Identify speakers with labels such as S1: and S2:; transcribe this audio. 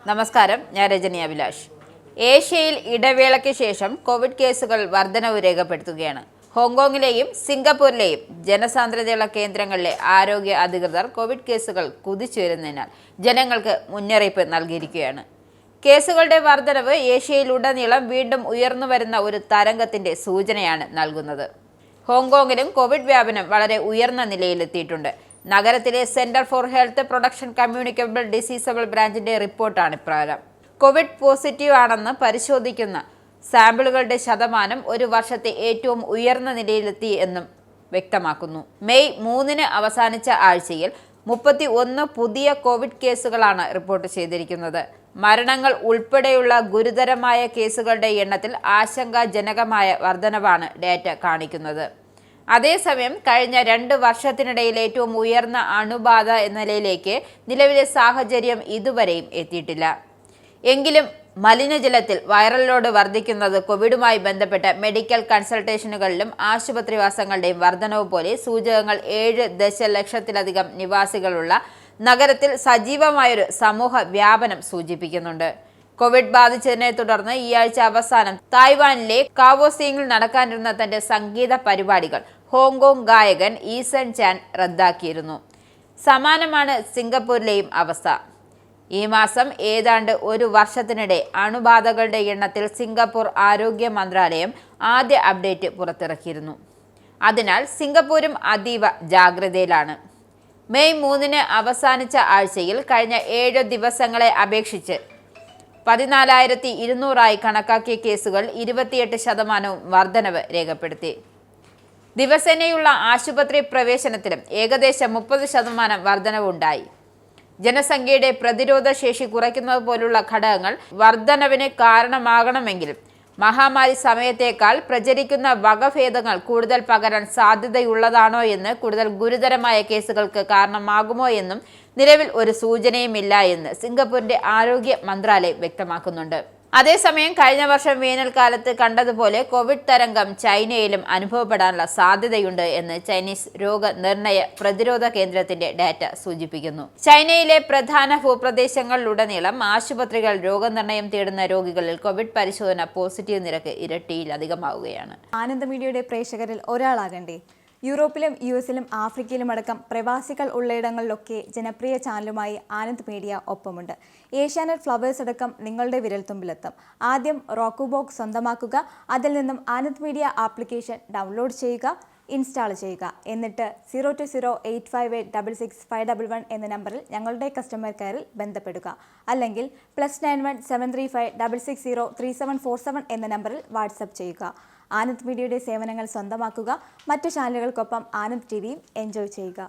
S1: നമസ്കാരം, ഞാൻ രജനി അഭിലാഷ്. ഏഷ്യയിൽ ഇടവേളയ്ക്ക് ശേഷം കോവിഡ് കേസുകൾ വർധനവ് രേഖപ്പെടുത്തുകയാണ്. ഹോങ്കോങ്ങിലെയും സിംഗപ്പൂരിലെയും ജനസാന്ദ്രതയുള്ള കേന്ദ്രങ്ങളിലെ ആരോഗ്യ അധികൃതർ കോവിഡ് കേസുകൾ കുതിച്ചുയരുന്നതിനാൽ ജനങ്ങൾക്ക് മുന്നറിയിപ്പ് നൽകിയിരിക്കുകയാണ്. കേസുകളുടെ വർധനവ് ഏഷ്യയിലുടനീളം വീണ്ടും ഉയർന്നുവരുന്ന ഒരു തരംഗത്തിന്റെ സൂചനയാണ് നൽകുന്നത്. ഹോങ്കോങ്ങിലും കോവിഡ് വ്യാപനം വളരെ ഉയർന്ന നിലയിലെത്തിയിട്ടുണ്ട്. നഗരത്തിലെ centre for health protection communicable disease ബ്രാഞ്ചിന്റെ റിപ്പോർട്ടാണ് ഇപ്രകാരം. കോവിഡ് പോസിറ്റീവ് ആണെന്ന് പരിശോധിക്കുന്ന സാമ്പിളുകളുടെ ശതമാനം ഒരു വർഷത്തെ ഏറ്റവും ഉയർന്ന നിലയിലെത്തി എന്നും വ്യക്തമാക്കുന്നു. മെയ് 3 അവസാനിച്ച ആഴ്ചയിൽ 31 പുതിയ കോവിഡ് കേസുകളാണ് റിപ്പോർട്ട് ചെയ്തിരിക്കുന്നത്. മരണങ്ങൾ ഉൾപ്പെടെയുള്ള ഗുരുതരമായ കേസുകളുടെ എണ്ണത്തിൽ ആശങ്കാജനകമായ വർധനവാണ് ഡാറ്റ കാണിക്കുന്നത്. അതേസമയം കഴിഞ്ഞ 2 വർഷത്തിനിടയിൽ ഏറ്റവും ഉയർന്ന അണുബാധ എന്ന നിലയിലേക്ക് നിലവിലെ സാഹചര്യം ഇതുവരെയും എത്തിയിട്ടില്ല. എങ്കിലും മലിനജലത്തിൽ വൈറൽ ലോഡ് വർദ്ധിക്കുന്നത് കോവിഡുമായി ബന്ധപ്പെട്ട മെഡിക്കൽ കൺസൾട്ടേഷനുകളിലും ആശുപത്രിവാസങ്ങളുടെയും വർധനവ് പോലെ സൂചകങ്ങൾ 7 ദശലക്ഷത്തിലധികം നിവാസികളുള്ള നഗരത്തിൽ സജീവമായൊരു സമൂഹ വ്യാപനം സൂചിപ്പിക്കുന്നുണ്ട്. കോവിഡ് ബാധിച്ചതിനെ തുടർന്ന് ഈ ആഴ്ച അവസാനം തായ്വാനിലെ കാവോസിംഗിൽ നടക്കാനിരുന്ന തന്റെ സംഗീത പരിപാടികൾ ഹോങ്കോങ് ഗായകൻ ഈസൺ ചാൻ റദ്ദാക്കിയിരുന്നു. സമാനമാണ് സിംഗപ്പൂരിലെയും അവസ്ഥ. ഈ മാസം ഏതാണ്ട് ഒരു വർഷത്തിനിടെ അണുബാധകളുടെ എണ്ണത്തിൽ സിംഗപ്പൂർ ആരോഗ്യ മന്ത്രാലയം ആദ്യ അപ്ഡേറ്റ് പുറത്തിറക്കിയിരുന്നു. അതിനാൽ സിംഗപ്പൂരും അതീവ ജാഗ്രതയിലാണ്. മെയ് 3 അവസാനിച്ച ആഴ്ചയിൽ കഴിഞ്ഞ 7 ദിവസങ്ങളെ അപേക്ഷിച്ച് 14,200 കണക്കാക്കിയ കേസുകൾ 28% വർധനവ് രേഖപ്പെടുത്തി. ദിവസേനയുള്ള ആശുപത്രി പ്രവേശനത്തിലും ഏകദേശം 30% വർധനവുണ്ടായി. ജനസംഖ്യയുടെ പ്രതിരോധ ശേഷി കുറയ്ക്കുന്നത് പോലുള്ള ഘടകങ്ങൾ വർധനവിന് കാരണമാകണമെങ്കിലും മഹാമാരി സമയത്തേക്കാൾ പ്രചരിക്കുന്ന വകഭേദങ്ങൾ കൂടുതൽ പകരാൻ സാധ്യതയുള്ളതാണോ എന്ന്, കൂടുതൽ ഗുരുതരമായ കേസുകൾക്ക് കാരണമാകുമോ എന്നും നിലവിൽ ഒരു സൂചനയുമില്ല എന്ന് സിംഗപ്പൂരിന്റെ ആരോഗ്യ മന്ത്രാലയം വ്യക്തമാക്കുന്നുണ്ട്. അതേസമയം കഴിഞ്ഞ വർഷം വേനൽക്കാലത്ത് കണ്ടതുപോലെ കോവിഡ് തരംഗം ചൈനയിലും അനുഭവപ്പെടാനുള്ള സാധ്യതയുണ്ട് എന്ന് ചൈനീസ് രോഗനിർണയ പ്രതിരോധ കേന്ദ്രത്തിന്റെ ഡാറ്റ സൂചിപ്പിക്കുന്നു. ചൈനയിലെ പ്രധാന ഭൂപ്രദേശങ്ങളിലുടനീളം ആശുപത്രികൾ രോഗനിർണയം തേടുന്ന രോഗികളിൽ കോവിഡ് പരിശോധന പോസിറ്റീവ് നിരക്ക് ഇരട്ടിയിലധികമാവുകയാണ്.
S2: ആനന്ദ മീഡിയയുടെ പ്രേക്ഷകരിൽ ഒരാളാകണ്ടേ? യൂറോപ്പിലും US-ലും ആഫ്രിക്കയിലും അടക്കം പ്രവാസികൾ ഉള്ളയിടങ്ങളിലൊക്കെ ജനപ്രിയ ചാനലുമായി ആനന്ദ് മീഡിയ ഒപ്പമുണ്ട്. ഏഷ്യാനെറ്റ് ഫ്ലവേഴ്സ് അടക്കം നിങ്ങളുടെ വിരൽത്തുമ്പിലെത്തും. ആദ്യം റോക്കു ബോക്സ് സ്വന്തമാക്കുക. അതിൽ നിന്നും ആനന്ദ് മീഡിയ ആപ്ലിക്കേഷൻ ഡൗൺലോഡ് ചെയ്യുക, ഇൻസ്റ്റാൾ ചെയ്യുക. എന്നിട്ട് 02085866511 എന്ന നമ്പറിൽ ഞങ്ങളുടെ കസ്റ്റമർ കെയറിൽ ബന്ധപ്പെടുക. അല്ലെങ്കിൽ +91 735 660 3747 എന്ന നമ്പറിൽ വാട്സപ്പ് ചെയ്യുക. ആനന്ദ് മീഡിയയുടെ സേവനങ്ങൾ സ്വന്തമാക്കുക. മറ്റു ചാനലുകൾക്കൊപ്പം ആനന്ദ് TVയും എൻജോയ് ചെയ്യുക.